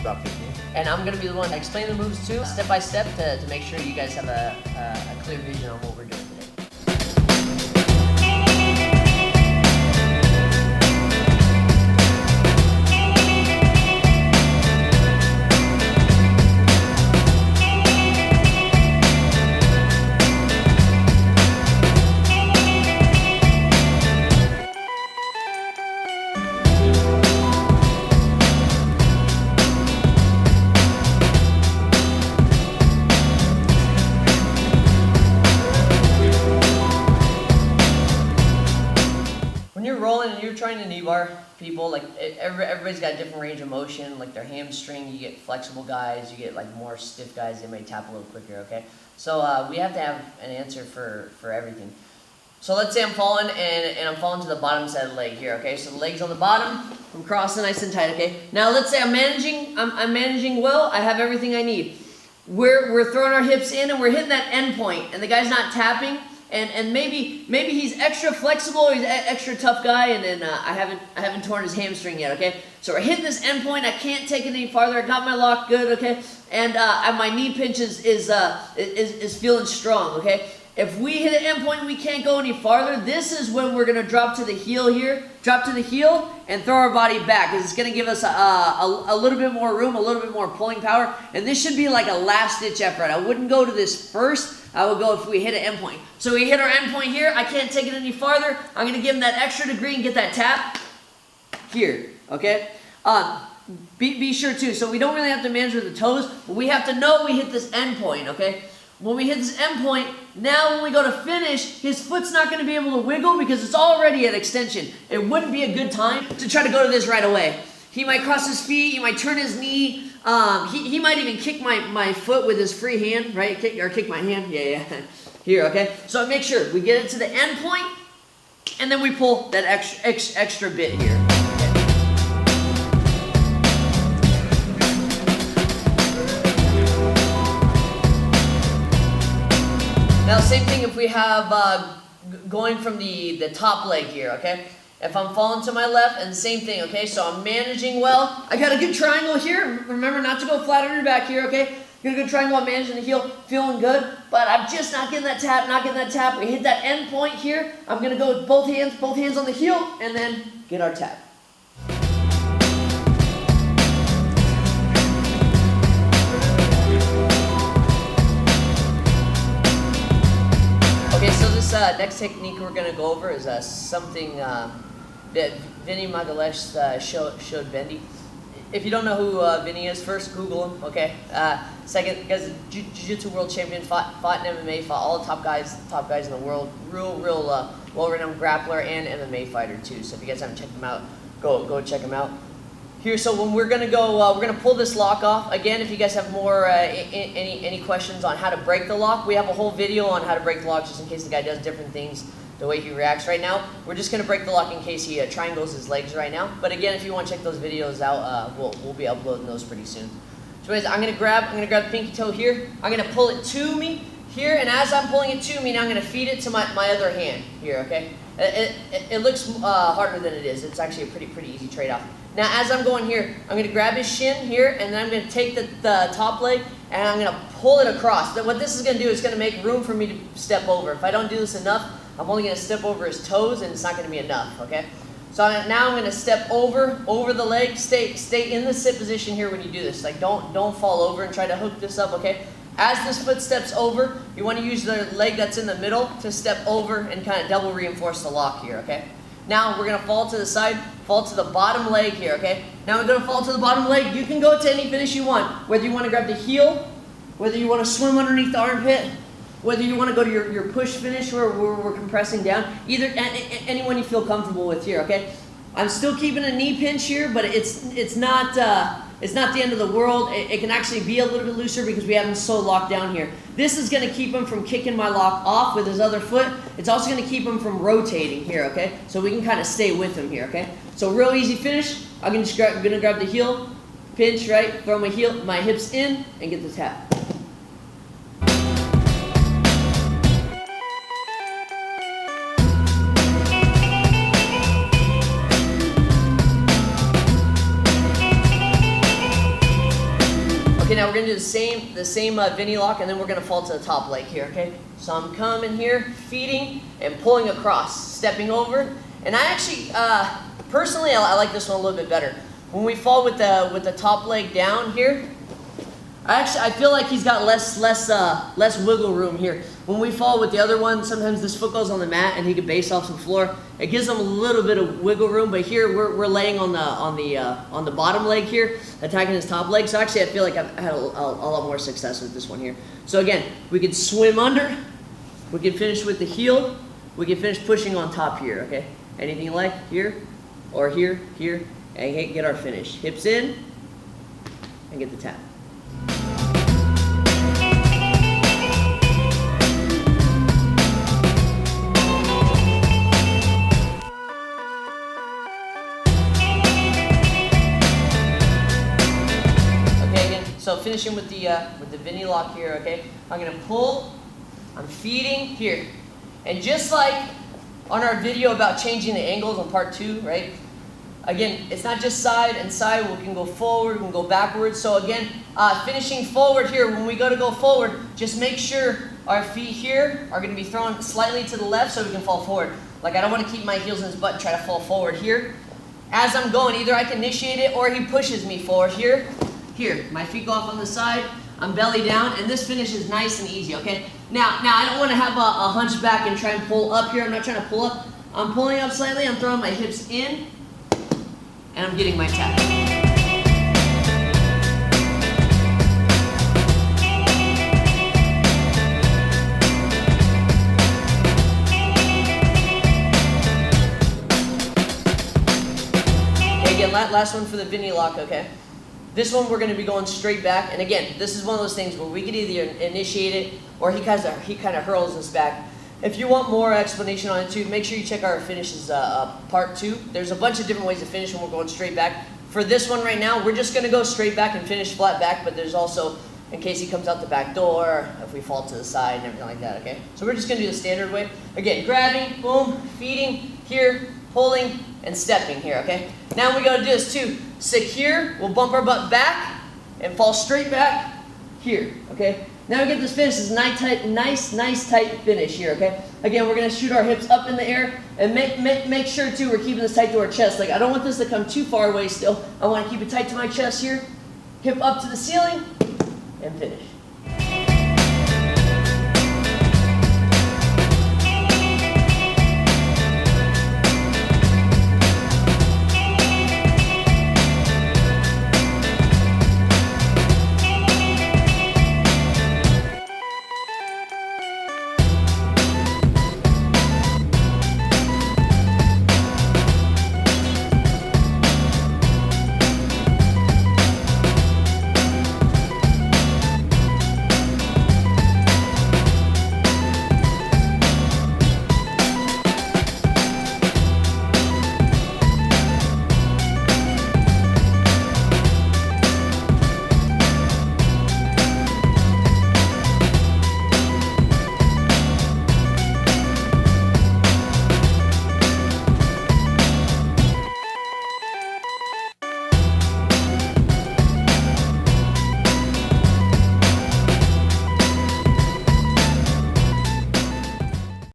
drop kick me. And I'm gonna be the one to explain the moves too, step by step, to make sure you guys have a clear vision on what we're doing today. And you're trying to knee-bar people, like everybody's got a different range of motion, like their hamstring. You get flexible guys, you get like more stiff guys, they may tap a little quicker, okay? So we have to have an answer for everything. So let's say I'm falling and I'm falling to the bottom side of the leg here, okay? So the leg's on the bottom, I'm crossing nice and tight, okay? Now let's say I'm managing well, I have everything I need. We're throwing our hips in and we're hitting that end point and the guy's not tapping. And maybe he's extra flexible, he's an extra tough guy, and then I haven't torn his hamstring yet, okay? So we're hitting this end point, I can't take it any farther, I got my lock good, okay? And my knee pinch is feeling strong, okay? If we hit an end point and we can't go any farther, this is when we're gonna drop to the heel here, and throw our body back, because it's gonna give us a little bit more room, a little bit more pulling power, and this should be like a last-ditch effort. I wouldn't go to this first, I would go if we hit an endpoint. So we hit our endpoint here, I can't take it any farther, I'm gonna give him that extra degree and get that tap here, okay? Be sure too, so we don't really have to manage with the toes, but we have to know we hit this endpoint, okay? When we hit this endpoint, now when we go to finish, his foot's not gonna be able to wiggle because it's already at extension. It wouldn't be a good time to try to go to this right away. He might cross his feet, he might turn his knee, he might even kick my foot with his free hand, right? Kick my hand, yeah. Here, okay? So make sure we get it to the end point, and then we pull that extra bit here. Now, same thing if we have going from the top leg here, okay? If I'm falling to my left, and the same thing, okay? So I'm managing well. I got a good triangle here. Remember not to go flat on your back here, okay? Got a good triangle, I'm managing the heel, feeling good, but I'm just not getting that tap, We hit that end point here. I'm gonna go with both hands on the heel, and then get our tap. Okay, so this next technique we're going to go over is something that Vinny showed Bendy. If you don't know who Vinny is, first Google him, okay? Second, because Jiu-Jitsu world champion, fought in MMA, fought all the top guys in the world, real well-renowned grappler and MMA fighter too. So if you guys haven't checked him out, go check him out. Here, so when we're gonna go, we're gonna pull this lock off. Again, if you guys have more any questions on how to break the lock, we have a whole video on how to break the lock, just in case the guy does different things, the way he reacts. Right now, we're just gonna break the lock in case he triangles his legs right now. But again, if you want to check those videos out, we'll be uploading those pretty soon. So anyways, I'm gonna grab the pinky toe here. I'm gonna pull it to me here, and as I'm pulling it to me, now I'm gonna feed it to my other hand here. Okay, it looks harder than it is. It's actually a pretty easy trade-off. Now, as I'm going here, I'm going to grab his shin here, and then I'm going to take the top leg, and I'm going to pull it across. What this is going to do is going to make room for me to step over. If I don't do this enough, I'm only going to step over his toes, and it's not going to be enough, okay? So now I'm going to step over the leg. Stay in the sit position here when you do this. Like, don't fall over and try to hook this up, okay? As this foot steps over, you want to use the leg that's in the middle to step over and kind of double reinforce the lock here, okay? Now we're going to fall to the side, fall to the bottom leg here, okay? Now we're going to fall to the bottom leg. You can go to any finish you want, whether you want to grab the heel, whether you want to swim underneath the armpit, whether you want to go to your push finish where we're compressing down, anyone you feel comfortable with here, okay? I'm still keeping a knee pinch here, but it's not the end of the world. It can actually be a little bit looser because we have him so locked down here. This is going to keep him from kicking my lock off with his other foot. It's also going to keep him from rotating here, okay? So we can kind of stay with him here, okay? So real easy finish. I'm going to grab the heel, pinch, right? Throw my hips in and get the tap. Okay, now we're gonna do the same Vinny lock, and then we're gonna fall to the top leg here, okay? So I'm coming here, feeding and pulling across, stepping over. And I actually, personally, I like this one a little bit better. When we fall with the top leg down here, I feel like he's got less wiggle room here. When we fall with the other one, sometimes this foot goes on the mat and he can base off some floor. It gives him a little bit of wiggle room, but here we're laying on the bottom leg here, attacking his top leg. So actually, I feel like I've had a lot more success with this one here. So again, we can swim under, we can finish with the heel, we can finish pushing on top here. Okay, anything you like here, or here, and get our finish. Hips in, and get the tap. So finishing with the Vinny lock here, okay? I'm gonna pull, I'm feeding here. And just like on our video about changing the angles on part 2, right? Again, it's not just side and side, we can go forward, we can go backwards. So again, finishing forward here, when we go forward, just make sure our feet here are gonna be thrown slightly to the left so we can fall forward. Like I don't wanna keep my heels in his butt and try to fall forward here. As I'm going, either I can initiate it or he pushes me forward here. Here, my feet go off on the side, I'm belly down, and this finish is nice and easy, okay? Now I don't want to have a hunchback and try and pull up here. I'm not trying to pull up. I'm pulling up slightly, I'm throwing my hips in, and I'm getting my tap. Okay, again, last one for the Vinny lock, okay? This one we're going to be going straight back, and again, this is one of those things where we could either initiate it or he kind of hurls us back. If you want more explanation on it too, make sure you check our finishes part 2. There's a bunch of different ways to finish when we're going straight back. For this one right now, we're just going to go straight back and finish flat back, but there's also, in case he comes out the back door, if we fall to the side and everything like that, okay? So we're just going to do the standard way. Again, grabbing, boom, feeding, here, pulling, and stepping here, okay? Now we got to do this too. Secure, we'll bump our butt back and fall straight back here, okay? Now we get this finish, this nice tight finish here, okay? Again, we're gonna shoot our hips up in the air and make sure too we're keeping this tight to our chest. Like I don't want this to come too far away still. I want to keep it tight to my chest here. Hip up to the ceiling,